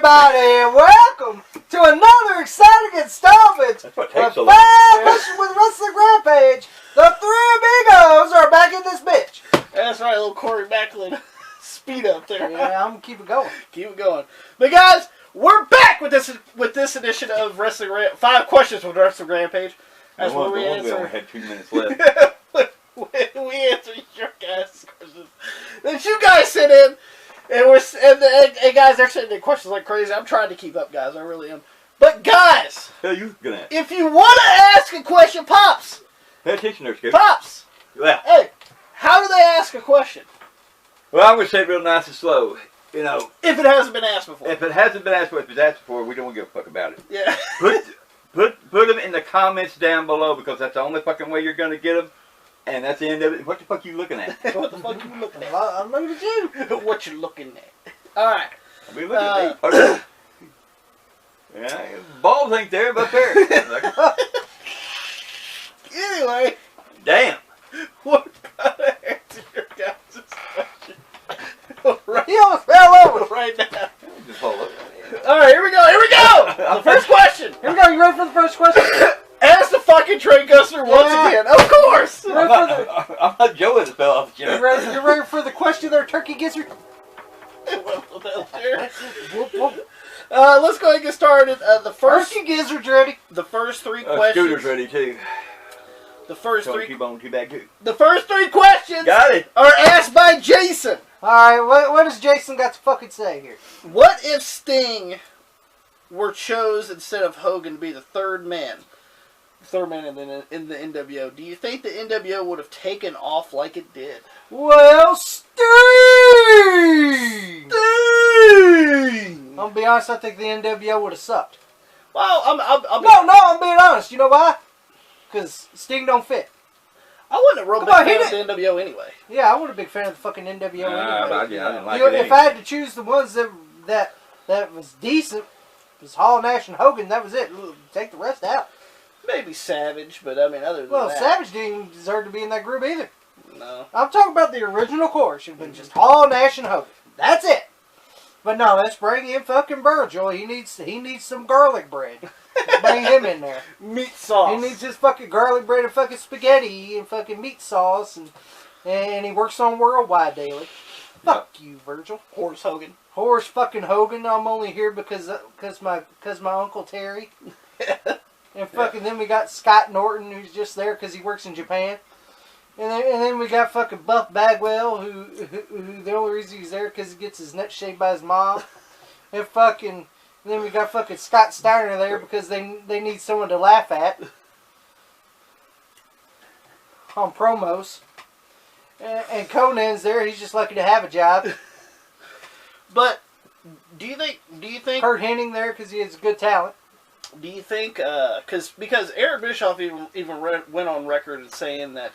everybody, and welcome to another exciting installment of Five Questions with Wrestling Rampage. The three amigos are back in this bitch. That's right, little Corey Macklin. Speed up there. Yeah, I'm gonna keep it going. Keep it going. But guys, we're back with this edition of Five Questions with Wrestling Rampage. That's where we answer. We only had 2 minutes left. we answer your guys' questions that you guys sent in. And guys, they're sending in questions like crazy. I'm trying to keep up, guys. I really am. But guys, if you want to ask a question, Pops. Pay attention there, Skip. Pops. Yeah. Hey, how do they ask a question? Well, I'm going to say it real nice and slow. You know. If it hasn't been asked before. If it hasn't been asked before, if it's asked before, we don't give a fuck about it. Yeah. Put them in the comments down below because that's the only fucking way you're going to get them. And that's the end of it. What the fuck are you looking at? What the fuck are you looking at? I'm looking at you. What you looking at? Alright. I mean, look at me. Yeah, balls ain't there, but there. Anyway. Damn. What kind of answer your guys' question? Right. He almost fell over right now. Just hold up. Alright, here we go. The first question. Here we go. You ready for the first question? Ask the fucking train customer once again. Of course. I'm not Joe that fell off the chair. You ready for the question there, Turkey Gizzard? Let's go ahead and get started. The first Turkey Gizzard's ready. The first three questions. Scooter's ready too. The first three. T-bone, T-bag too. The first three questions. Got it. Are asked by Jason. All right, what does Jason got to fucking say here? What if Sting were chose instead of Hogan to be the third man? Third man in the NWO. Do you think the NWO would have taken off like it did? Well, Sting! I'm gonna be honest. I think the NWO would have sucked. Well, I'm being honest. You know why? Because Sting don't fit. I wasn't a real big fan of the NWO anyway. Yeah, I wasn't a big fan of the fucking NWO anyway. I didn't like it. If I had to choose the ones that was decent, it was Hall, Nash, and Hogan. That was it. Take the rest out. Maybe Savage, but I mean, other than that. Savage didn't deserve to be in that group either. No. I'm talking about the original core. It should have been just Hall, Nash, and Hogan. That's it. But no, let's bring in fucking Virgil. He needs some garlic bread. Bring him in there. Meat sauce. He needs his fucking garlic bread and fucking spaghetti and fucking meat sauce, and he works on Worldwide daily. Fuck you, Virgil. Horace Hogan. Horace fucking Hogan. I'm only here because my Uncle Terry. And fucking then we got Scott Norton, who's just there because he works in Japan. And then we got fucking Buff Bagwell, who the only reason he's there because he gets his nuts shaved by his mom. And then we got fucking Scott Steiner there because they need someone to laugh at on promos. And Conan's there. He's just lucky to have a job. But do you think Kurt Hennig there because he has good talent. Do you think because Eric Bischoff even went on record as saying that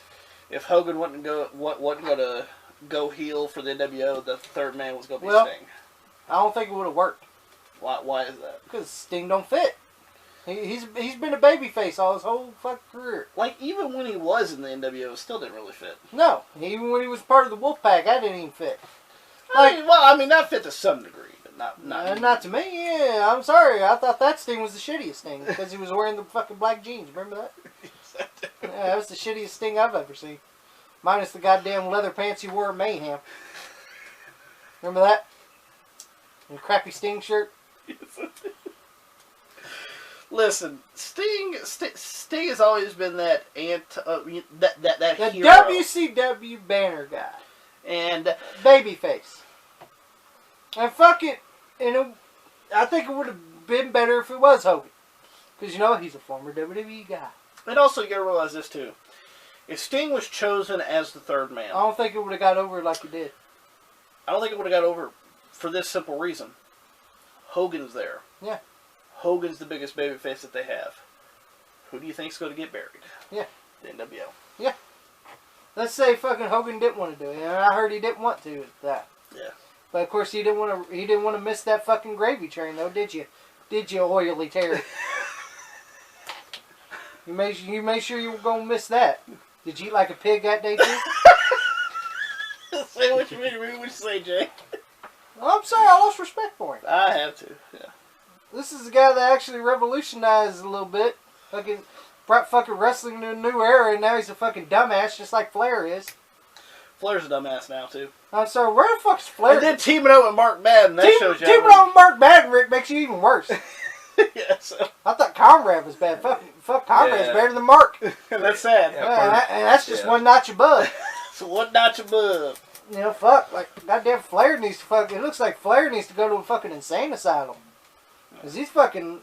if Hogan wasn't going to go heel for the NWO, the third man was going to be Sting? I don't think it would have worked. Why is that? Because Sting don't fit. He's been a babyface all his whole fucking career. Like, even when he was in the NWO, it still didn't really fit. No. Even when he was part of the Wolfpack, that didn't even fit. I mean, that fit to some degree, but not to me. Yeah, I'm sorry. I thought that Sting was the shittiest Sting because he was wearing the fucking black jeans. Remember that? Yeah, that was the shittiest Sting I've ever seen. Minus the goddamn leather pants he wore at Mayhem. Remember that? And the crappy Sting shirt. Listen, Sting has always been that that hero. WCW banner guy. And babyface. And fuck it. I think it would have been better if it was Hogan. Because, he's a former WWE guy. And also, you gotta realize this, too. If Sting was chosen as the third man... I don't think it would have got over like it did. I don't think it would have got over for this simple reason. Hogan's there. Yeah. Hogan's the biggest babyface that they have. Who do you think's going to get buried? Yeah. The NWO. Yeah. Let's say fucking Hogan didn't want to do it. And I heard he didn't want to at that. Yeah. But of course he didn't want to miss that fucking gravy train though, did you? Did you, Oily Terry? You made sure you were gonna miss that. Did you eat like a pig that day too? Say what you mean. What you say, Jay? Well, I'm sorry, I lost respect for him. I have to. Yeah. This is the guy that actually revolutionized a little bit. Fucking brought fucking wrestling to a new era, and now he's a fucking dumbass, just like Flair is. Flair's a dumbass now too. I'm sorry, where the fuck's Flair? And then teaming up with Mark Madden, that shows you. Teaming up with Mark Madden, Rick, makes you even worse. Yeah, so. I thought Conrad was bad. Fuck Conrad's better than Mark. That's sad. Yeah, and that's just one notch above. So one notch above. You know, fuck, like, goddamn Flair needs to fucking, it looks like Flair needs to go to a fucking insane asylum. Because he's fucking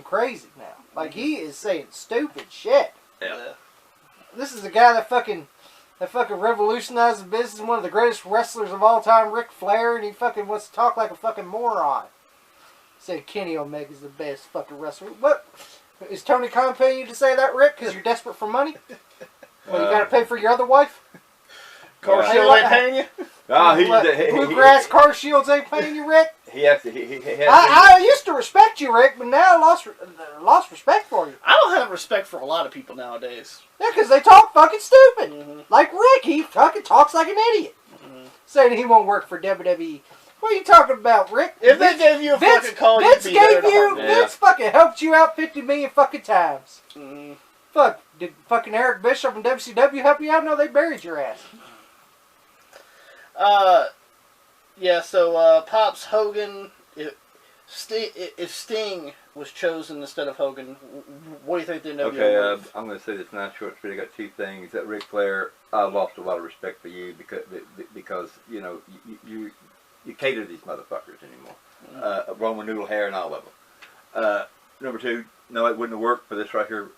crazy now. Like, he is saying stupid shit. Yeah. This is the guy that fucking revolutionized the business, one of the greatest wrestlers of all time, Ric Flair, and he fucking wants to talk like a fucking moron. Said Kenny Omega's the best fucking wrestler. What? Is Tony Khan paying you to say that, Rick? Because you're desperate for money? Well, you gotta pay for your other wife? Car Shield ain't paying you? Bluegrass Car Shields ain't paying you, Rick? I I used to respect you, Rick, but now I lost respect for you. don't have respect for a lot of people nowadays. Yeah, because they talk fucking stupid. Mm-hmm. Like Rick, he fucking talks like an idiot. Mm-hmm. Saying he won't work for WWE. What are you talking about, Rick? If they gave you a fucking call, Vince you'd be there gave you. Vince fucking helped you out 50 million fucking times. Mm-hmm. Fuck, did fucking Eric Bischoff and WCW help you out? No, they buried your ass. Yeah. So Pops Hogan. If Sting was chosen instead of Hogan, what do you think they know? Okay, I'm going to say this nice short speed. I got two things. That Ric Flair, I lost a lot of respect for you because you know you cater to these motherfuckers anymore. Roman noodle hair and all of them. Number two, no, it wouldn't have worked for this right here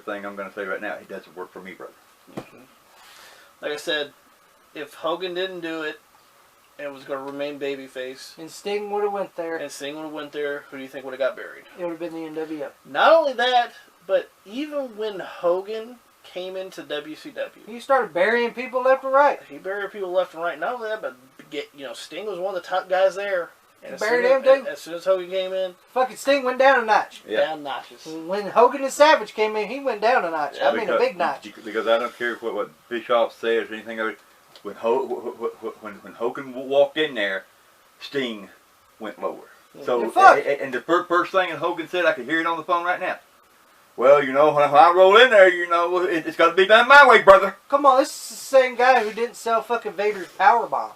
thing. I'm going to say right now, it doesn't work for me, brother. Mm-hmm. Like I said, if Hogan didn't do it, and was going to remain babyface. And Sting would have went there. Who do you think would have got buried? It would have been the NWO. Not only that, but even when Hogan came into WCW, he started burying people left and right. He buried people left and right. Not only that, but Sting was one of the top guys there. And buried him too. As soon as Hogan came in, fucking Sting went down a notch. Yeah. Down notches. When Hogan and Savage came in, he went down a notch. Yeah, I mean a big notch. Because I don't care what Bischoff says or anything of it. When Hogan walked in there, Sting went lower. So, and the first thing Hogan said, I could hear it on the phone right now. Well, you know, when I roll in there, you know, it's got to be done my way, brother. Come on, this is the same guy who didn't sell fucking Vader's powerbomb.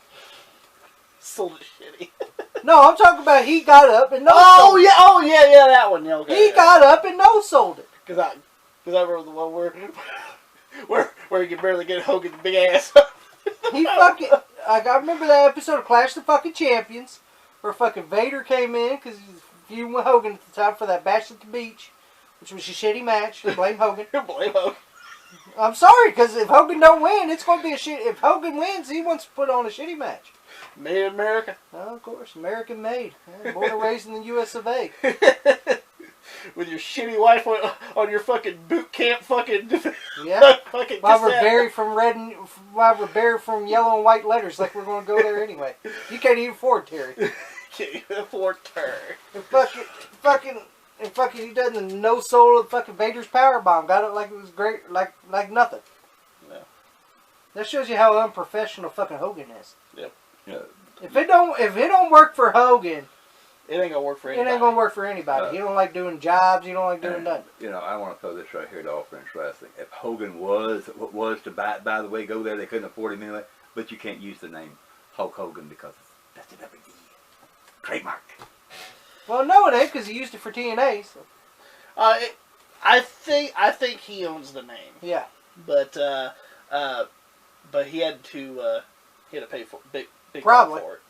Sold it shitty. No, I'm talking about he got up and sold it. Oh yeah, that one. Yeah, okay, he got up and sold it. Because I remember the one where you can barely get Hogan's big ass. He fucking... I remember that episode of Clash of the fucking Champions where fucking Vader came in because he was feuding with Hogan at the time for that Bash at the Beach, which was a shitty match. Blame Hogan. Blame Hogan. I'm sorry, because if Hogan don't win, it's going to be a shit... If Hogan wins, he wants to put on a shitty match. Made in America. Oh, of course. American made. Born and raised in the US of A. With your shitty wife on your fucking boot camp fucking... Yeah. Fucking while we're buried from yellow and white letters like we're going to go there anyway. You can't even afford Terry. Can't even afford Terry. And fucking he done the no soul of fucking Vader's powerbomb. Got it like it was great, like nothing. No. That shows you how unprofessional fucking Hogan is. Yep. Yeah. If it don't work for Hogan, it ain't gonna work for anybody. It ain't gonna work for anybody. He don't like doing jobs. He don't like doing nothing. You know, I want to throw this right here to all French wrestling. If Hogan was to by the way go there, they couldn't afford him anyway. But you can't use the name Hulk Hogan because that's the WWE trademark. Well, no, it ain't because he used it for TNA. So. I think he owns the name. Yeah. But he had to pay for big probably for it.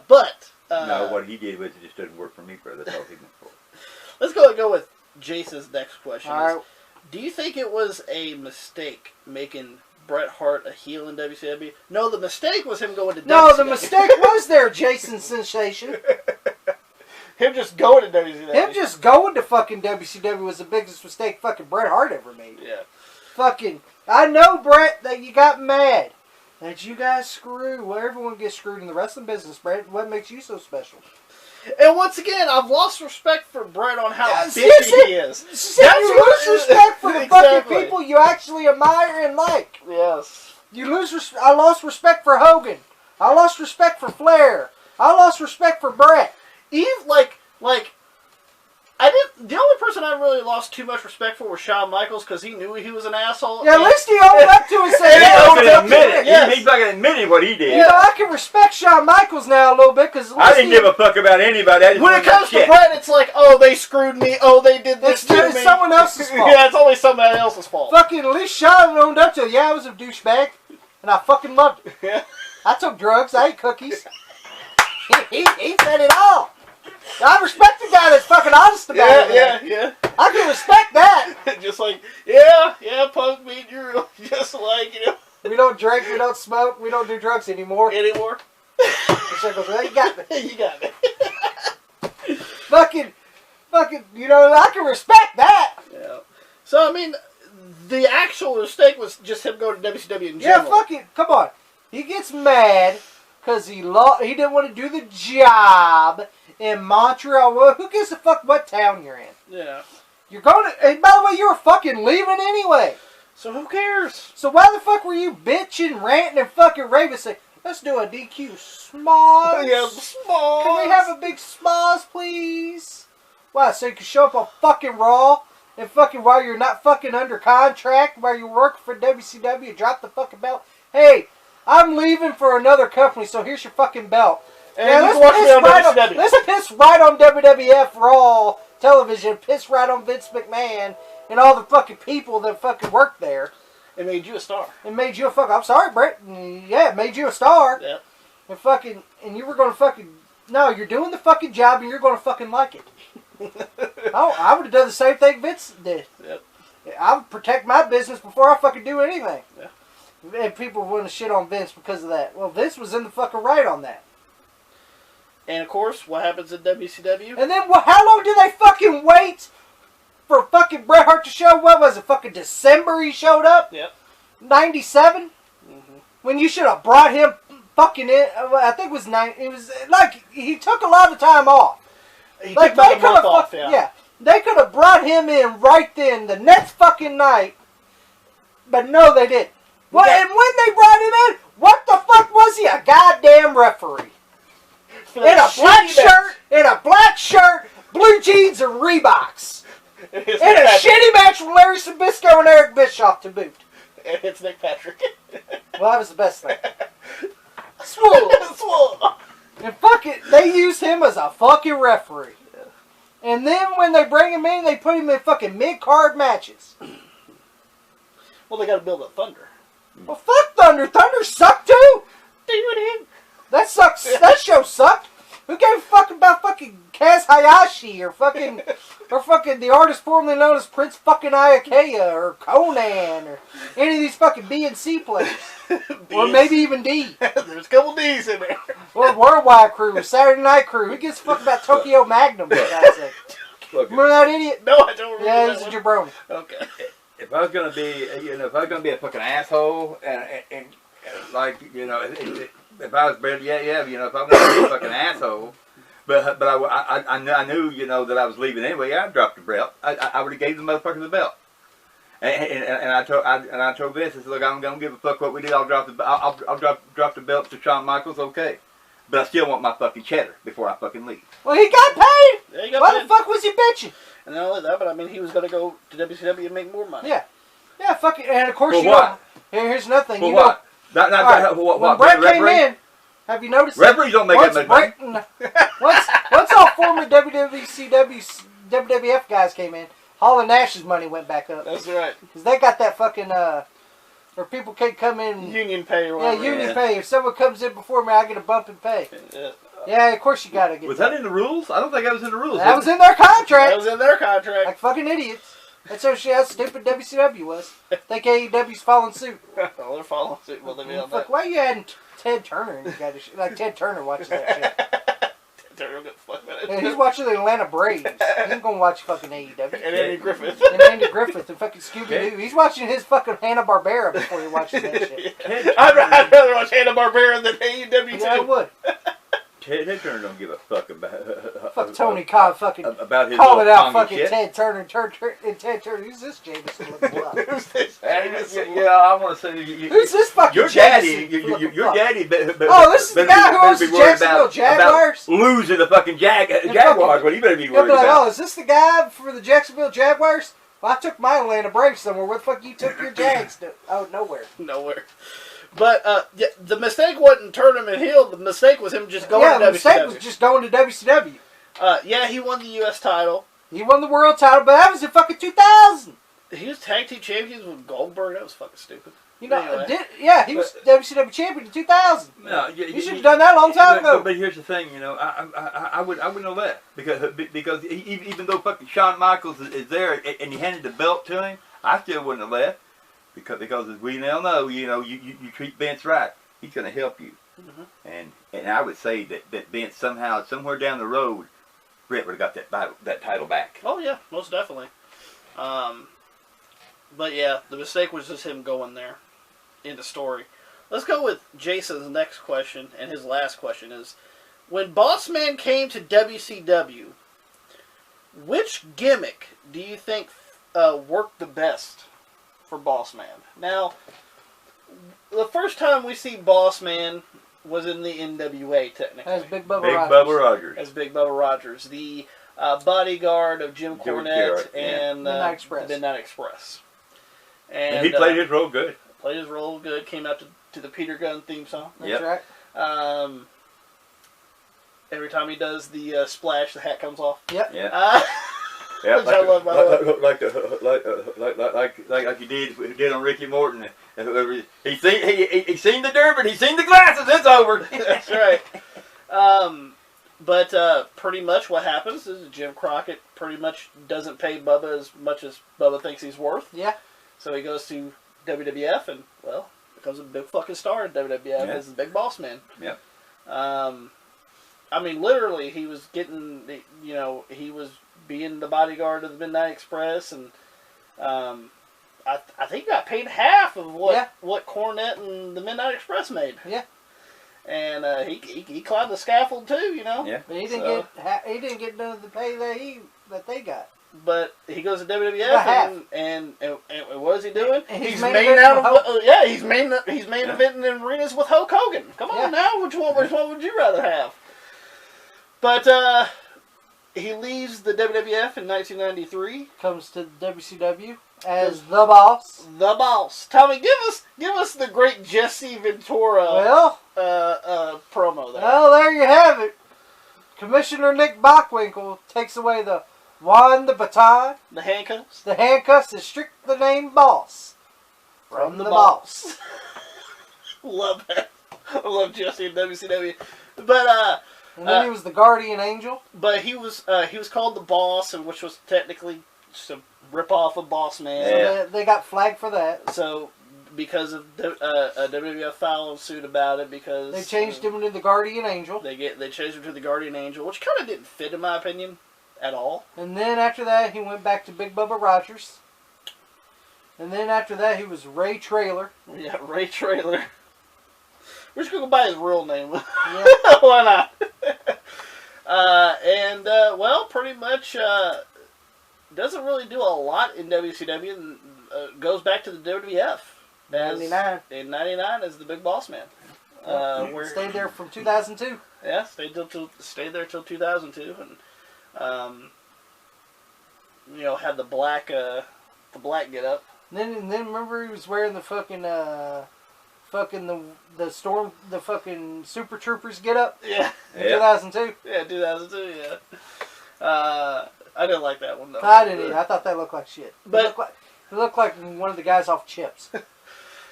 But no, what he did was it just didn't work for me, brother. That's all he went for. Let's go with Jason's next question. All right. Do you think it was a mistake making Bret Hart a heel in WCW? No, the mistake was him going to WCW. No, the mistake was there, Jason Sensation. Him just going to WCW. Him just going to fucking WCW was the biggest mistake fucking Bret Hart ever made. Yeah. Fucking, I know, Bret, that you got mad. That you guys screw. Well, everyone gets screwed in the wrestling business, Bret. What makes you so special? And once again, I've lost respect for Bret on how bitchy he is. You lose respect for the fucking people you actually admire and like. Yes. I lost respect for Hogan. I lost lost respect for Flair. I lost respect for Brett. Eve, like, I didn't. The only person I really lost too much respect for was Shawn Michaels because he knew he was an asshole. Yeah, at least he owned up to it. Said, He's fucking admitting what he did. You know, I can respect Shawn Michaels now a little bit because I didn't give a fuck about anybody. I just when it comes to Brett, it's like, oh, they screwed me. Oh, they did this to me. It's someone else's fault. Yeah, it's always somebody else's fault. Fucking at least Shawn owned up to it. Yeah, I was a douchebag, and I fucking loved it. Yeah. I took drugs. I ate cookies. He said it all. I respect the guy that's fucking honest about it. Yeah. I can respect that. Just like, yeah, Punk, me and you, just like, you know. We don't drink, we don't smoke, we don't do drugs anymore. Anymore. Goes, well, you got me. You got me. fucking, you know, I can respect that. Yeah. So, I mean, the actual mistake was just him going to WCW in general. Yeah, fucking, come on. He gets mad because he didn't want to do the job in Montreal. Well, who gives a fuck what town you're in? Yeah. You're going to, and by the way, you were fucking leaving anyway. So who cares? So why the fuck were you bitching, ranting, and fucking raving? Say, let's do a DQ smosh. Yeah, smosh. Can we have a big smosh, please? Why, so you can show up on fucking Raw and fucking while you're not fucking under contract, while you're working for WCW, drop the fucking belt. Hey, I'm leaving for another company, so here's your fucking belt. And yeah, let's piss right on WWF Raw television, piss right on Vince McMahon and all the fucking people that fucking work there. It made you a star. It made you a fucking, I'm sorry, Brett. Yeah, it made you a star. Yeah. And you were going to fucking, no, you're doing the fucking job and you're going to fucking like it. Oh, I would have done the same thing Vince did. Yep. I would protect my business before I fucking do anything. Yeah. And people want to shit on Vince because of that. Well, Vince was in the fucking right on that. And, of course, what happens in WCW? And then, how long do they fucking wait for fucking Bret Hart to show? What was it, fucking December he showed up? Yep. 97? Mm-hmm. When you should have brought him fucking in, I think it was it was like, he took a lot of time off. He like, took about a month off, yeah. They could have brought him in right then, the next fucking night, but no, they didn't. Well, and when they brought him in, what the fuck was he? A goddamn referee. In a black shirt, blue jeans, and Reeboks. In a shitty match with Larry Sabisco and Eric Bischoff to boot. And it's Nick Patrick. Well, that was the best thing. Swole. And fuck it, they use him as a fucking referee. And then when they bring him in, they put him in fucking mid-card matches. Well, they got to build up Thunder. Well, fuck Thunder. Thunder sucked too. That sucks. That show sucked. Who gave a fuck about fucking Kaz Hayashi or fucking the artist formerly known as Prince fucking Iaukea or Conan or any of these fucking B and C players or maybe even D. There's a couple D's in there. Or Worldwide Crew, Saturday Night Crew. Who gives a fuck about Tokyo Magnum? For God's sake. Remember that idiot? No, I don't remember. Yeah, he was a jabroni. Okay. If I was gonna be, a fucking asshole and like, if I was Brett, if I wanted to be a fucking asshole, but I knew, that I was leaving anyway. I'd drop the belt. I would have gave the motherfucker the belt. And I told Vince, I said, look, I'm gonna give a fuck what we did. I'll drop the belt to Shawn Michaels, okay. But I still want my fucking cheddar before I fucking leave. Well, he got paid. Yeah, he got Why paid. the fuck was he bitching? And not only that, but I mean, he was gonna go to WCW and make more money. Yeah, fuck it. And of course, here's another thing. For what? When Brett came in, have you noticed? Referees don't make that much money. Once all former WWF guys came in, Hall and Nash's money went back up. That's right. Because they got that fucking, where people can't come in. Union pay or whatever. Yeah, union pay. If someone comes in before me, I get a bump in pay. Yeah, of course you gotta get Was that in the rules? I don't think that was in the rules. That was in their contract. That was in their contract. Like fucking idiots. That's how stupid WCW was. Think AEW's following suit. Well, they're following suit. Well, they be on that. Why are you adding Ted Turner? Like Ted Turner watches that shit. Ted Turner gets fucked with it. Yeah, he's watching the Atlanta Braves. He ain't gonna watch fucking AEW. And Andy Griffith. And fucking Scooby-Doo. He's watching his fucking Hanna-Barbera before he watches that shit. I'd rather watch Hanna-Barbera than AEW too. Yeah, I would. Ted Turner don't give a fuck about. Fuck Tony Khan fucking about his calling little out Congo fucking shit. Ted Turner and Ted Turner. Who's this Jameson looking fuck? Who's this? Yeah, I want to say Who's this fucking your daddy. Jameson looking Your fuck? daddy. Oh, this is the guy who owns the Jacksonville Jaguars? About losing the fucking Jaguars. Well, you better be He'll worried be like, about. oh, is this the guy for the Jacksonville Jaguars? Well, I took my Atlanta Braves somewhere. Where the fuck you took your Jags to? Oh, nowhere. Nowhere. But yeah, the mistake wasn't Tournament Hill. The mistake was him just going to the WCW. mistake was just going to WCW. Yeah, he won the U.S. title. He won the world title, but that was in fucking 2000. He was tag team champions with Goldberg. That was fucking stupid. You know, Anyway. he was WCW champion in 2000. No, You should have done that a long time ago. But here's the thing, you know, I wouldn't have left because even though fucking Shawn Michaels is there and he handed the belt to him, I still wouldn't have left because as we now know, you know, you treat Vince right, he's going to help you, and I would say that Vince somehow somewhere down the road, Brett would have got that title back. Oh yeah, most definitely. But yeah, the mistake was just him going there in the story. Let's go with Jason's next question, and his last question is, when Boss Man came to WCW, which gimmick do you think worked the best for Boss Man? Now, the first time we see Boss Man was in the NWA, technically. As Big Bubba Big Rogers. Bubba Rogers. As Big Bubba Rogers, the bodyguard of Jim Cornette and Midnight Express. Midnight Express. And he played his role good. Played his role good. Came out to the Peter Gunn theme song. That's right. Every time he does the splash, the hat comes off. Yep. Yeah. Yeah, Which I love, by the way. like you did on Ricky Morton. He seen the dirt, but he seen the glasses. It's over. That's right. But pretty much what happens is Jim Crockett pretty much doesn't pay Bubba as much as Bubba thinks he's worth. Yeah. So he goes to WWF and, well, becomes a big fucking star in WWF as the Big Boss Man. Yep. I mean, literally, he was getting, you know, he was being the bodyguard of the Midnight Express, and I think he got paid half of what Cornette and the Midnight Express made. Yeah. And he climbed the scaffold too, you know. Yeah. But he didn't get none of the pay that they got. But he goes to WWF and what is he doing? He's main main eventing in arenas with Hulk Hogan. Come on now, which one would you rather have? But he leaves the WWF in 1993. Comes to WCW as the boss. The boss. Tommy, give us the great Jesse Ventura promo there. Well, there you have it. Commissioner Nick Bockwinkel takes away the wand, the baton, the handcuffs. The handcuffs is strict the name boss. From the boss. Love that. I love Jesse in WCW. But and then he was the guardian angel. But he was called the boss, and which was technically just a rip off of Boss Man. So they got flagged for that. So because of a WWF filing suit about it, because they changed him to the guardian angel. They changed him to the guardian angel, which kind of didn't fit in my opinion at all. And then after that, he went back to Big Bubba Rogers. And then after that, he was Ray Traylor. Yeah, Ray Traylor. We're just going to go by his real name. Yeah. Why not? Well, pretty much doesn't really do a lot in WCW and goes back to the WWF. In 99 as the Big Boss Man. Stayed there from 2002. Yeah, stayed there till 2002. And, you know, had the black get up. And then remember he was wearing the fucking the fucking Super Troopers get up. Yeah. In 2002. Yeah, 2002. Yeah. I didn't like that one though. I didn't either. I thought that looked like shit. But it looked like one of the guys off Chips.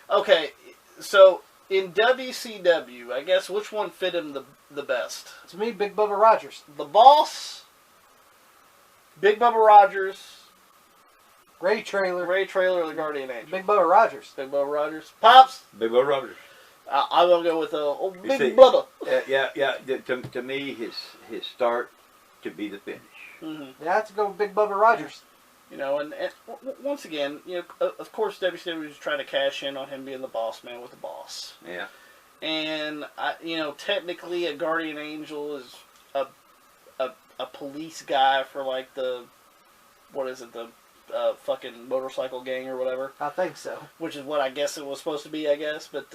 Okay, so in WCW, I guess which one fit him the best? To me, Big Bubba Rogers. The Boss, Big Bubba Rogers, Ray Traylor, the Guardian Angel. Big Bubba Rogers. Big Bubba Rogers. Pops. Big Bubba Rogers. I'm gonna go with Big Bubba. Yeah. To me, his start to be the finish. Mm-hmm. Yeah, I have to go with Big Bubba Rogers. You know, and once again, you know, of course, WCW was trying to cash in on him being the boss man with the boss. Yeah. And technically, a guardian angel is a police guy for like the fucking motorcycle gang or whatever. I think so. Which is what I guess it was supposed to be, I guess, but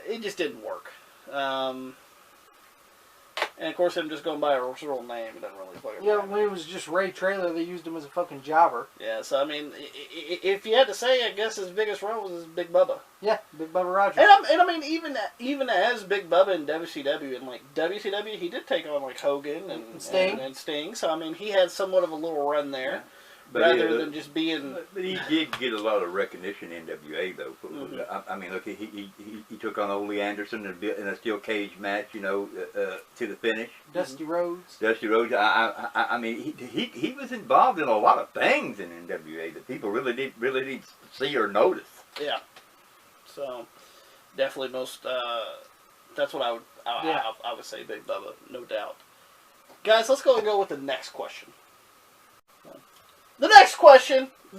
it just didn't work. And of course, him just going by a real name, it doesn't really fucking Yeah, matter. when it was just Ray Trailer, they used him as a fucking jobber. Yeah, so I mean, if you had to say, I guess his biggest role was Big Bubba. Yeah, Big Bubba Rogers. And I mean, even as Big Bubba in WCW, and like WCW, he did take on like Hogan and Sting. And Sting. So I mean, he had somewhat of a little run there, But rather than just being. But he did get a lot of recognition in NWA though. Mm-hmm. I mean, look, he took on Ole Anderson in a steel cage match, to the finish. Dusty Rhodes. Dusty Rhodes. I mean, he was involved in a lot of things in NWA that people really need to see or notice. Yeah. So, definitely most. That's what I would say, Big Bubba, no doubt. Guys, let's go with the next question. The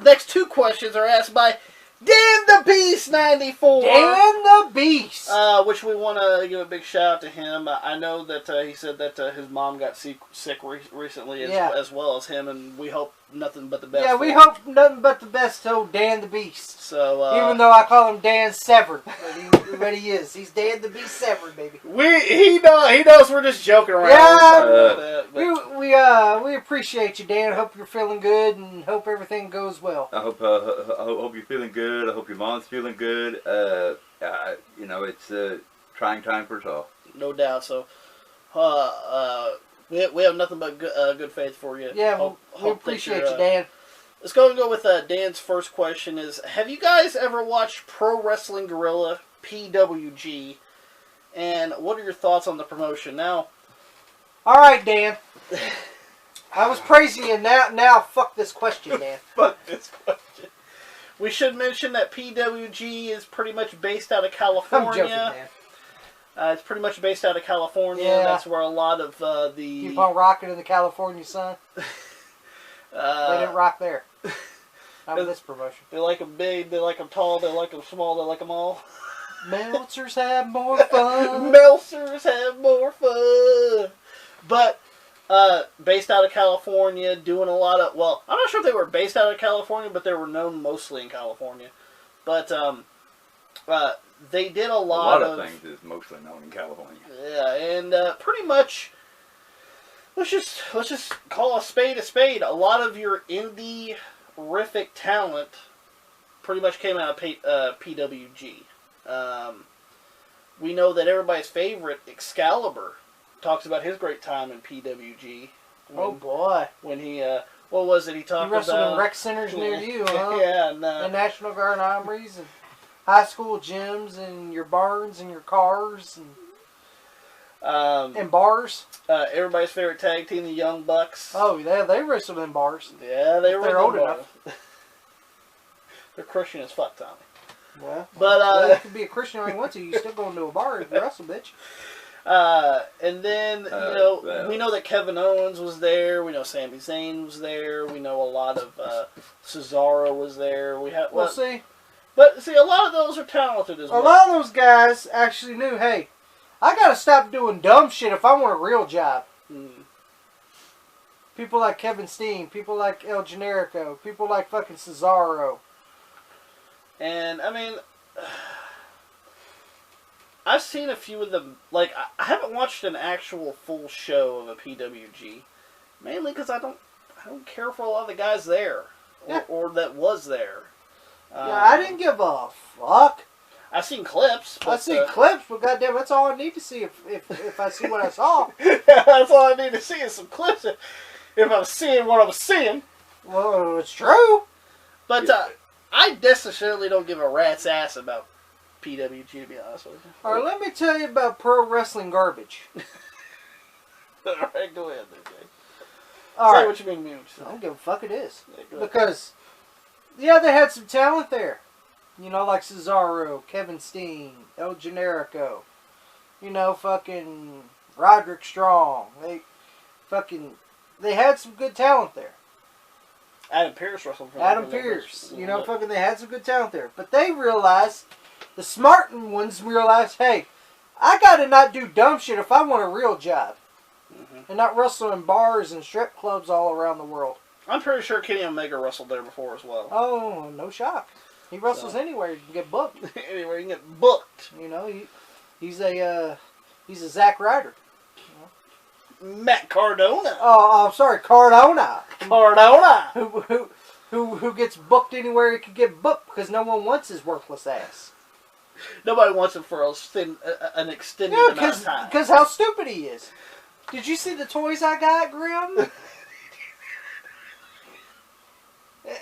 next two questions are asked by Dan the Beast 94. Dan the Beast. Which we want to give a big shout out to him. I know that he said that his mom got sick recently as well as him, and we hope nothing but the best. Yeah, we hope nothing but the best to old Dan the Beast. So even though I call him Dan Severed, but he is. He's Dan the Beast Severed, baby. He knows we're just joking around. Yeah, we appreciate you, Dan. Hope you're feeling good and hope everything goes well. I hope you're feeling good. I hope your mom's feeling good. It's a trying time for us all. No doubt. So, we have nothing but good faith for you. Yeah, we appreciate you, Dan. Let's go with Dan's first question is, have you guys ever watched Pro Wrestling Guerrilla, PWG? And what are your thoughts on the promotion? Now... Alright, Dan. I was praising you. Now fuck this question, Dan. Fuck this question. We should mention that PWG is pretty much based out of California. I'm joking, Dan. It's pretty much based out of California. Yeah. That's where a lot of the... Keep on rocking in the California sun. They didn't rock there. Not with this promotion. They like them big, they like them tall, they like them small, they like them all. Meltzers have more fun. Meltzers have more fun. But based out of California, doing a lot of... Well, I'm not sure if they were based out of California, but they were known mostly in California. But they did a lot of things is mostly known in California. Yeah, and pretty much... Let's just call a spade a spade. A lot of your indie-rific talent pretty much came out of PWG. We know that everybody's favorite, Excalibur, talks about his great time in PWG. Oh boy! When he, what was it he talked about? He wrestled in rec centers near you, huh? Yeah, and National Guard armories and high school gyms and your barns and your cars and bars. Everybody's favorite tag team, the Young Bucks. Oh, they wrestled in bars. Yeah, they're old enough. They're Christian as fuck, Tommy. Well, but you could be a Christian if you want to. You still going to a bar if you wrestle, bitch. And then we know that Kevin Owens was there. We know Sami Zayn was there. We know a lot of Cesaro was there. We'll see. But see, a lot of those are talented as well. A lot of those guys actually knew, hey, I gotta stop doing dumb shit if I want a real job. People like Kevin Steen, people like El Generico, people like fucking Cesaro. And, I mean, I've seen a few of them. Like, I haven't watched an actual full show of a PWG. Mainly because I don't care for a lot of the guys there. Or that was there. Yeah, I didn't give a fuck. I've seen clips. I've seen clips, but goddamn, that's all I need to see if I see what I saw. That's all I need to see is some clips. If I'm seeing what I'm seeing. Well, it's true. But I necessarily don't give a rat's ass about PWG, to be honest with you. Alright, let me tell you about pro wrestling garbage. Alright, go ahead then, Jay. Say what you mean. I don't give a fuck, it is. Yeah, because, yeah, they had some talent there. You know, like Cesaro, Kevin Steen, El Generico. You know, fucking Roderick Strong. They had some good talent there. Adam Pearce wrestled for Adam Pearce. You know, fucking they had some good talent there. But they realized, the smart ones realized, hey, I gotta not do dumb shit if I want a real job. And not wrestle in bars and strip clubs all around the world. I'm pretty sure Kenny Omega wrestled there before as well. Oh, no shock. He wrestles anywhere. You can get booked. Anywhere you can get booked. You know, he's a Zack Ryder. Matt Cardona. Oh, I'm sorry, Cardona. Cardona. Who gets booked anywhere he can get booked because no one wants his worthless ass. Nobody wants him for an extended amount of time. Because how stupid he is. Did you see the toys I got, Grim?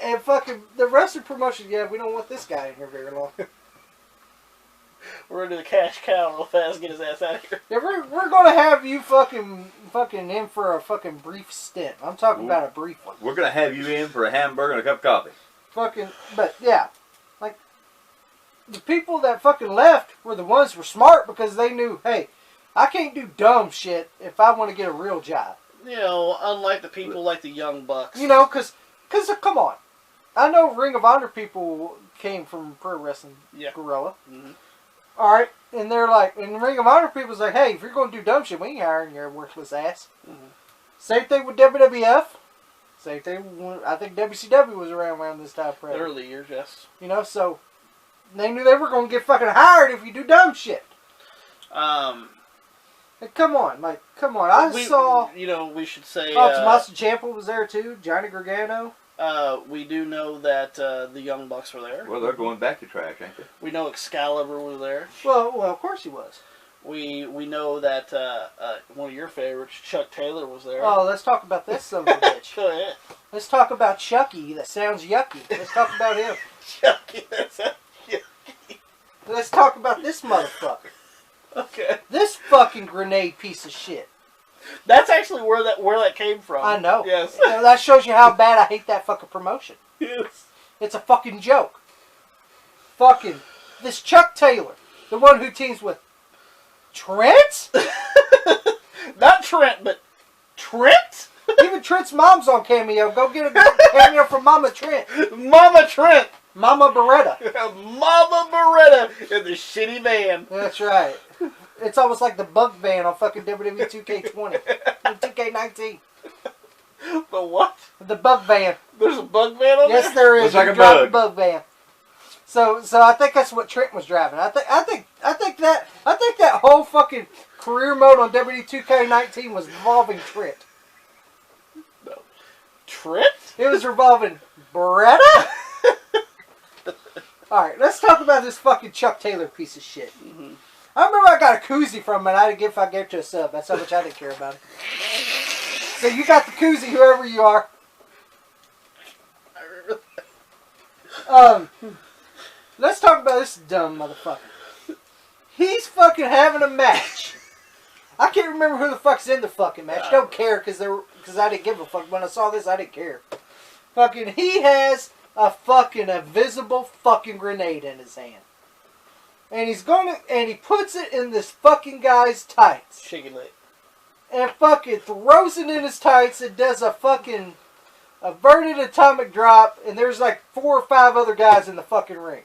And fucking the wrestling promotion, yeah, we don't want this guy in here very long. We're gonna do the cash cow real fast, get his ass out of here. Yeah, we're gonna have you fucking in for a fucking brief stint. I'm talking about a brief one. We're gonna have you in for a hamburger and a cup of coffee. But yeah, like the people that fucking left were the ones who were smart because they knew, hey, I can't do dumb shit if I want to get a real job. You know, unlike the people like the Young Bucks. You know, because come on. I know Ring of Honor people came from Pro Wrestling Guerrilla. Mm-hmm. All right, and they're like, and Ring of Honor people's like, hey, if you're going to do dumb shit, we ain't hiring your worthless ass. Mm-hmm. Same thing with WWF. Same thing, I think WCW was around this time frame. Early years, yes. You know, so they knew they were going to get fucking hired if you do dumb shit. Come on. I saw... You know, we should say... Tommaso Ciampa was there too. Johnny Gargano. We do know that the Young Bucks were there. Well, they're going back to trash, ain't they? We know Excalibur was there. Well, of course he was. We know that one of your favorites, Chuck Taylor, was there. Oh, let's talk about this son of a bitch. Go ahead. Let's talk about Chucky. That sounds yucky. Let's talk about him. Chucky, that sounds yucky. Let's talk about this motherfucker. Okay. This fucking grenade piece of shit. That's actually where that came from. I know. Yes. You know, that shows you how bad I hate that fucking promotion. Yes. It's a fucking joke. Fucking this Chuck Taylor, the one who teams with Trent? Not Trent, but Trent? Even Trent's mom's on Cameo. Go get a cameo from Mama Trent. Mama Trent. Mama Beretta. Mama Beretta in the shitty van. That's right. It's almost like the bug van on fucking WWE 2K20. 2K19. The what? The bug van. There's a bug van on there? Yes, there is. Looks like You a drive bug. a bug van. So I think that's what Trent was driving. I think that whole fucking career mode on WWE 2K19 was revolving Trent. No. Trent? It was revolving Beretta? Alright, let's talk about this fucking Chuck Taylor piece of shit. Mm-hmm. I remember I got a koozie from him and I didn't give if I gave it to a sub. That's how much I didn't care about it. So you got the koozie, whoever you are. I remember that. Let's talk about this dumb motherfucker. He's fucking having a match. I can't remember who the fuck's in the fucking match. Don't care because I didn't give a fuck. When I saw this, I didn't care. Fucking, he has a visible fucking grenade in his hand. And he puts it in this fucking guy's tights. Chicken leg. And fucking throws it in his tights and does a fucking averted atomic drop. And there's like 4 or 5 other guys in the fucking ring.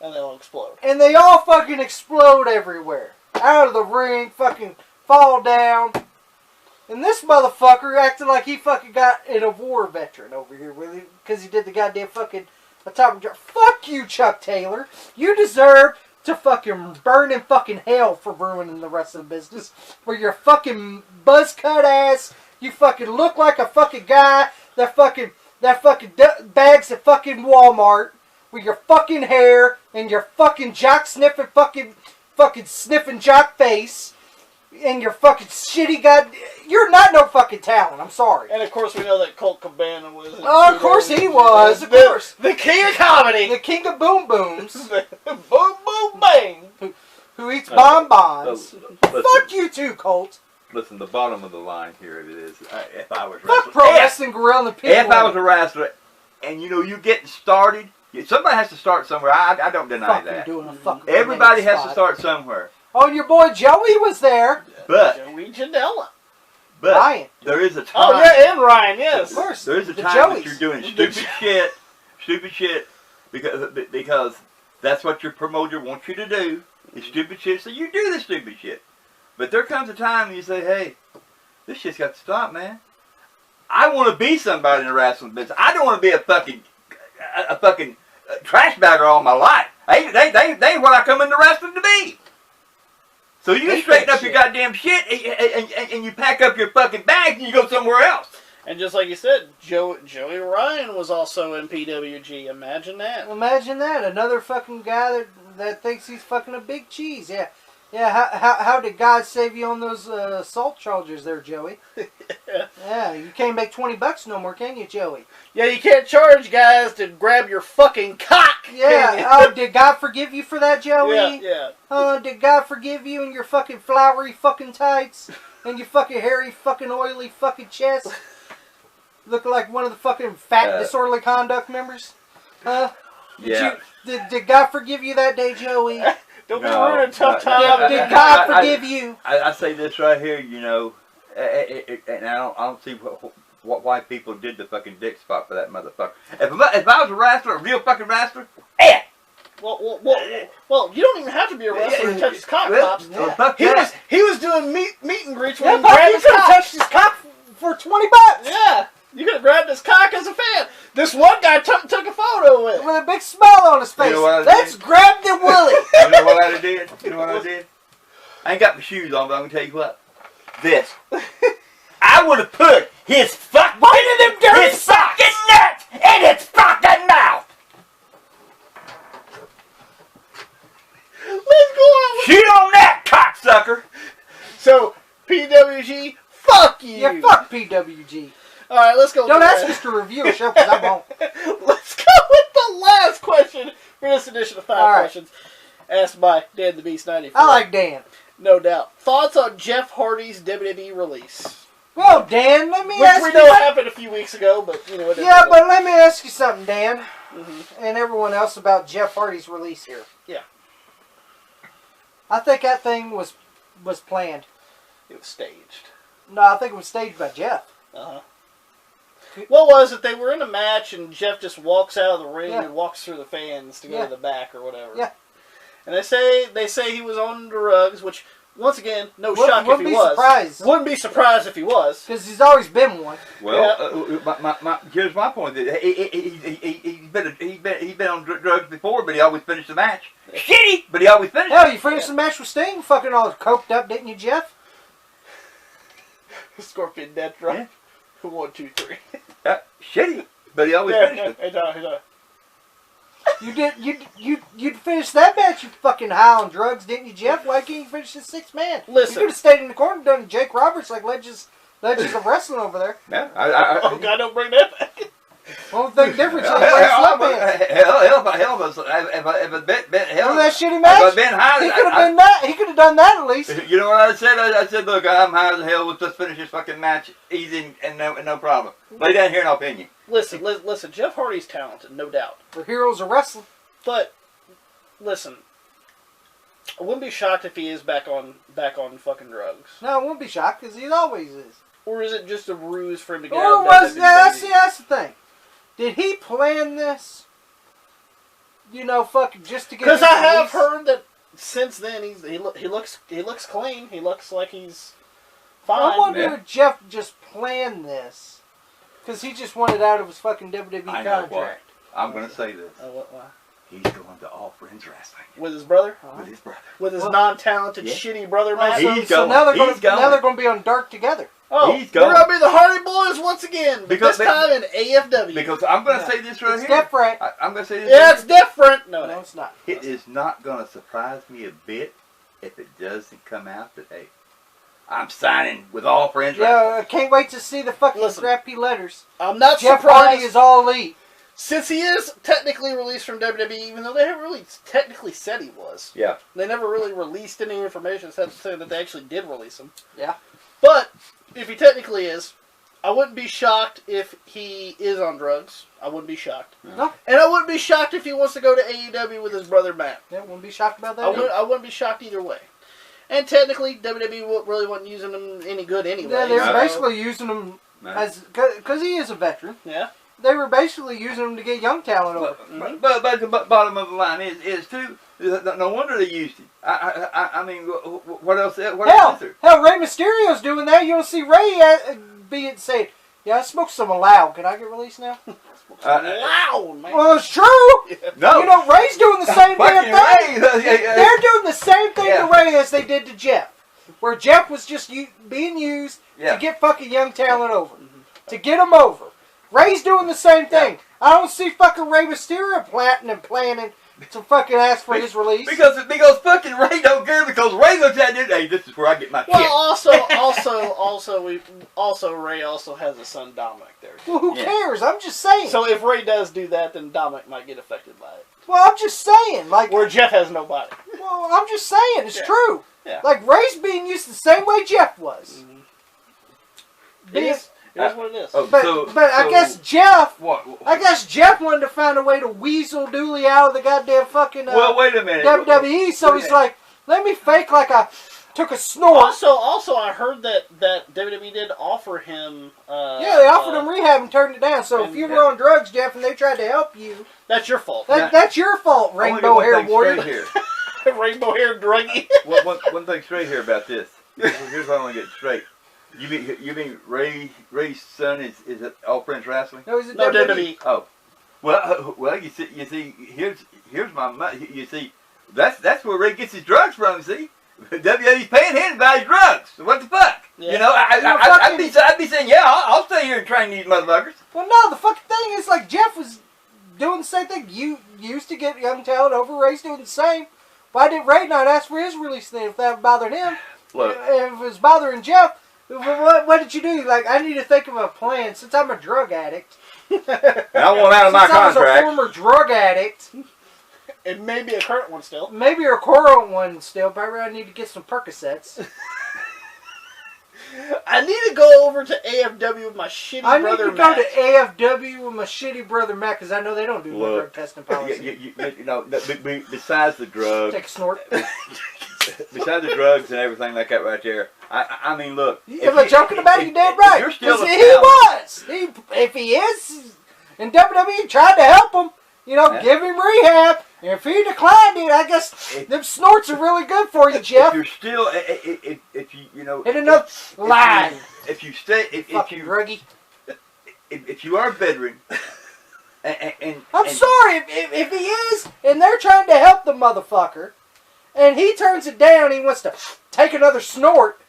And they'll explode. And they all fucking explode everywhere. Out of the ring, fucking fall down. And this motherfucker acted like he fucking got in a war veteran over here with him. Because he did the goddamn fucking atomic drop. Fuck you, Chuck Taylor. You deserve to fucking burn in fucking hell for ruining the rest of the business. For your fucking buzz cut ass. You fucking look like a fucking guy that fucking bags at fucking Walmart with your fucking hair and your fucking jock sniffing fucking sniffing jock face and your fucking shitty you're not no fucking talent. I'm sorry. And of course we know that Colt Cabana was. Oh, of course he was. Of course. The king of comedy. The king of boom booms. Boom boom bang. Who eats bonbons. Listen, Fuck you too, Colt. listen, the bottom of the line here it is. If I was Fuck wrestling, Pro Wrestling Gorilla and people. if I was a wrestler, and you getting started, somebody has to start somewhere. I don't deny that. Doing a fucking Everybody has spot. to start somewhere. Oh, and your boy Joey was there. But Joey Janela. Ryan. there is a time. Oh yeah, and Ryan, yes. Of course. There is a The time Joeys. that you're doing stupid shit, because that's what your promoter wants you to do. It's stupid shit, so you do the stupid shit. But there comes a time when you say, hey, this shit's got to stop, man. I want to be somebody in the wrestling business. I don't want to be a fucking trash bagger all my life. They ain't what I come into wrestling to be. So you just straighten up your goddamn shit and you pack up your fucking bags and you go somewhere else. And just like you said, Joey Ryan was also in PWG. Imagine that. Imagine that. Another fucking guy that thinks he's fucking a big cheese. Yeah. Yeah, how did God save you on those assault charges there, Joey? Yeah, you can't make $20 no more, can you, Joey? Yeah, you can't charge guys to grab your fucking cock. Yeah. Oh, did God forgive you for that, Joey? Yeah. Did God forgive you and your fucking flowery fucking tights and your fucking hairy fucking oily fucking chest? Looking like one of the fucking fat disorderly conduct members? Huh? Yeah. Did God forgive you that day, Joey? Don't be rude a tough time. Did God forgive you? I say this right here, you know, and I don't see why people did the fucking dick spot for that motherfucker. If I was a wrestler, a real fucking wrestler, Well, you don't even have to be a wrestler to touch his cock, Pops. Yeah. He was doing meet and greets when Yeah, he Pop, grabbed you his could have cock. touched his cock for $20. Yeah, you could have grabbed his cock as a fan. This one guy took a photo with. With a big smile on his face. You know what I Let's did? grab the willy. You know what I did? You know what I did? I ain't got my shoes on, but I'm gonna tell you what. This. I would have put his fucking nuts in its fucking mouth. Let's go on. Shoot on that, cocksucker. So, PWG, fuck you. Yeah, fuck PWG. All right, let's go. Don't ask us to review a show because I won't. Let's go with the last question for this edition of 5 questions. Asked by Dan the Beast 94. I like Dan. No doubt. Thoughts on Jeff Hardy's WWE release? Well, Dan, let me Which ask we you. know happened a few weeks ago, but you know. Yeah, but let me ask you something, Dan, and everyone else about Jeff Hardy's release here. Yeah. I think that thing was planned. It was staged. No, I think it was staged by Jeff. What was it? They were in a match, and Jeff just walks out of the ring and walks through the fans to go to the back or whatever. Yeah. And they say he was on drugs, which once again, no shock if he was. Surprised. Wouldn't be surprised if he was, because he's always been one. Well, here's my point. He's been on drugs before, but he always finished the match. Shitty, but he always finished. Hell, you finished the match with Sting, fucking all coked up, didn't you, Jeff? Scorpion Death Drop. Yeah. 1, 2, 3. Shitty, but he always finished it. You'd finish that match, you fucking high on drugs, didn't you, Jeff? Why can't you finish the 6th man? Listen. You could have stayed in the corner and done Jake Roberts like Legends of Wrestling over there. Yeah, oh, God, don't bring that back. Only thing different is he wears sweatpants. Remember that shitty match? He could have done that at least. You know what I said? I said, look, I'm high as hell. Let's just finish this fucking match easy and no problem. Lay down here and I'll pin you. Listen. Jeff Hardy's talented, no doubt. For heroes of wrestling. But listen, I wouldn't be shocked if he is back on fucking drugs. No, I won't be shocked because he always is. Or is it just a ruse for him to get out of WWE? That's the thing. Did he plan this? You know, fucking just to get. Because I have heard that since then he looks clean. He looks like he's fine. I wonder if Jeff just planned this because he just wanted out of his fucking WWE contract. What? I'm gonna say this. Why? He's going to All Friends Wrestling with his brother. With his brother. With his non-talented, shitty brother, man. So now they're going to be on Dark together. Oh, we're going to be the Hardy Boys once again, because this time in AFW. Because I'm going to say this right here. It's different. I'm going to say this. Yeah, it's different. No, it's not. It is not going to surprise me a bit if it doesn't come out that, hey, I'm signing with All Friends Wrestling. Yeah, I can't wait to see the fucking scrappy letters. I'm not Jeff surprised. Hardy is all elite. Since he is technically released from WWE, even though they haven't really technically said he was. Yeah. They never really released any information except saying that they actually did release him. Yeah. But, if he technically is, I wouldn't be shocked if he is on drugs. I wouldn't be shocked. No. And I wouldn't be shocked if he wants to go to AEW with his brother Matt. Yeah, wouldn't be shocked about that. I wouldn't be shocked either way. And technically, WWE really wasn't using him any good anyway. Yeah, they were basically using him as... Because he is a veteran. Yeah. They were basically using him to get young talent over. But the bottom of the line is too, No wonder they used him. I mean, what else? What else is there? Hell, Rey Mysterio's doing that. You don't see Rey being saying, "Yeah, I smoked some loud. Can I get released now?" Loud, man. Well, it's true. No. You know, Ray's doing the same damn thing. Ray. They're doing the same thing to Ray as they did to Jeff, where Jeff was just being used to get fucking young talent over, to get them over. Ray's doing the same thing. I don't see fucking Rey Mysterio planning to fucking ask for his release. Because fucking Ray don't care, because Ray looks at it, hey, this is where I get my shit. Also, Ray also has a son, Dominic, there. Well, who cares? I'm just saying. So if Ray does do that, then Dominic might get affected by it. Well, I'm just saying. Like, where Jeff has nobody. Well, I'm just saying. It's true. Yeah. Like, Ray's being used the same way Jeff was. It is what it is. But I guess Jeff... I guess Jeff wanted to find a way to weasel Dooley out of the goddamn fucking wait a minute. WWE, so he's like, let me fake like I took a snort. Also, I heard that WWE did offer him... yeah, they offered him rehab and turned it down. So if you were on drugs, Jeff, and they tried to help you... That's your fault. That's your fault, rainbow-haired warrior. Rainbow-haired druggie. One thing straight here about this. Here's what I want to get straight. You mean Ray's son is at All Friends Wrestling? No, he's at WWE. Oh, well, you see, here's my, you see, that's where Ray gets his drugs from. You see, WWE's paying him to buy his drugs. So what the fuck? Yeah. You know, I'd be saying, yeah, I'll stay here and train these motherfuckers. Well, no, the fucking thing is, like, Jeff was doing the same thing. You used to get young talent over. Ray's doing the same. Why did Ray not ask for his release then if that bothered him? Look, if it was bothering Jeff. What did you do? Like, I need to think of a plan. Since I'm a drug addict. And I want out of my contract. Since I was a former drug addict. It may be a current one still. Maybe a current one still. Probably I need to get some Percocets. I need to go over to AFW with my shitty brother Matt. I need to go to AFW with my shitty brother Matt, because I know they don't do drug testing policy. You know, besides the drugs. Take a snort. Besides the drugs and everything like that right there, I mean, look. If I'm joking about it, you're dead right. You're still If he is, and WWE tried to help him, you know, give him rehab. And if he declined it, I guess them snorts are really good for you, Jeff. If you're still, if you know. Hit another line. If you stay, if you are a veteran, I'm sorry, if he is, and they're trying to help the motherfucker, and he turns it down, he wants to take another snort.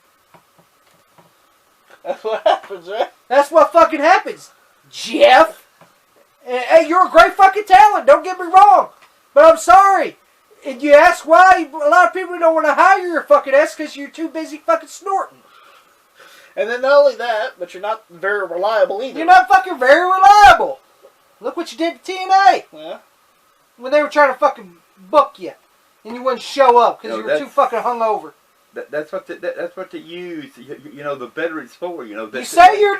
That's what happens, right? That's what fucking happens, Jeff. Hey, you're a great fucking talent, don't get me wrong. But I'm sorry. And you ask why, a lot of people don't want to hire your fucking ass because you're too busy fucking snorting. And then not only that, but you're not very reliable either. You're not fucking very reliable. Look what you did to TNA. Yeah. When they were trying to fucking book you. And you wouldn't show up because you were too fucking hungover. That's what they use. You know, the veterans for. You know. You say you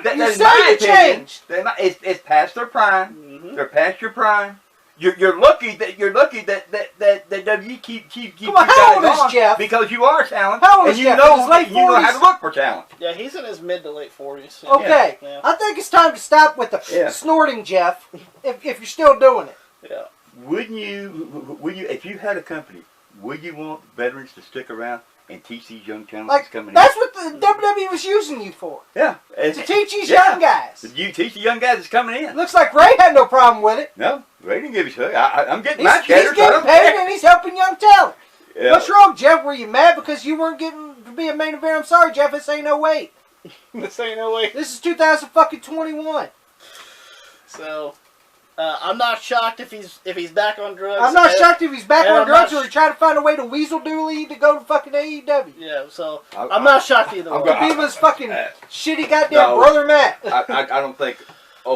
changed. It's past their prime. Mm-hmm. They're past your prime. You're lucky that you keep Come on, how old is Jeff? Because you are talented. How old is Jeff? You know how to look for talent. Yeah, he's in his mid to late 40s. Okay, yeah. I think it's time to stop with the snorting, Jeff. If you're still doing it. Yeah. Wouldn't you? If you had a company, would you want veterans to stick around and teach these young talents coming that's what the WWE was using you for. Yeah. To teach these young guys. You teach the young guys that's coming in. Looks like Ray had no problem with it. No, Ray didn't give a shit. I'm getting He's getting paid and he's helping young talent. Yeah. What's wrong, Jeff? Were you mad because you weren't getting to be a main event? I'm sorry, Jeff. This ain't no way. This ain't no way. This is 2021. So, I'm not shocked if he's back on drugs. I'm not shocked if he's back on drugs or he's trying to find a way to weasel Dooley to go to fucking AEW. Yeah, so I'm not shocked either way. To be his fucking shitty goddamn brother Matt. I don't think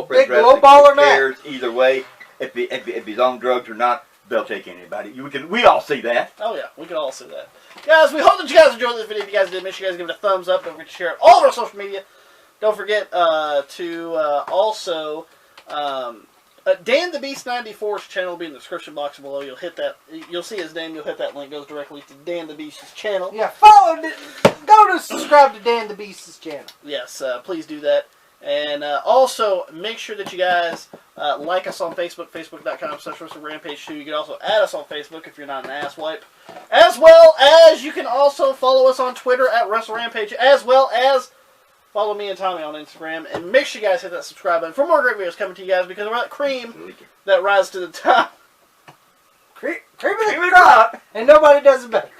Big low baller cares either way. If he's on drugs or not, they'll take anybody. We all see that. Oh yeah, we can all see that. Guys, we hope that you guys enjoyed this video. If you guys did, make sure you guys give it a thumbs up. Don't forget to share it all over our social media. Don't forget to also Dan the Beast 94's channel will be in the description box below. You'll hit that. You'll see his name. You'll hit that link. It goes directly to Dan the Beast's channel. Yeah, go to subscribe to Dan the Beast's channel. Yes, please do that. And also, make sure that you guys like us on Facebook, facebook.com/WrestlingRampage2. You can also add us on Facebook if you're not an asswipe. As well as you can also follow us on Twitter at WrestleRampage, as well as follow me and Tommy on Instagram. And make sure you guys hit that subscribe button for more great videos coming to you guys, because we're that cream that rises to the top. Cream of the crop, and nobody does it better.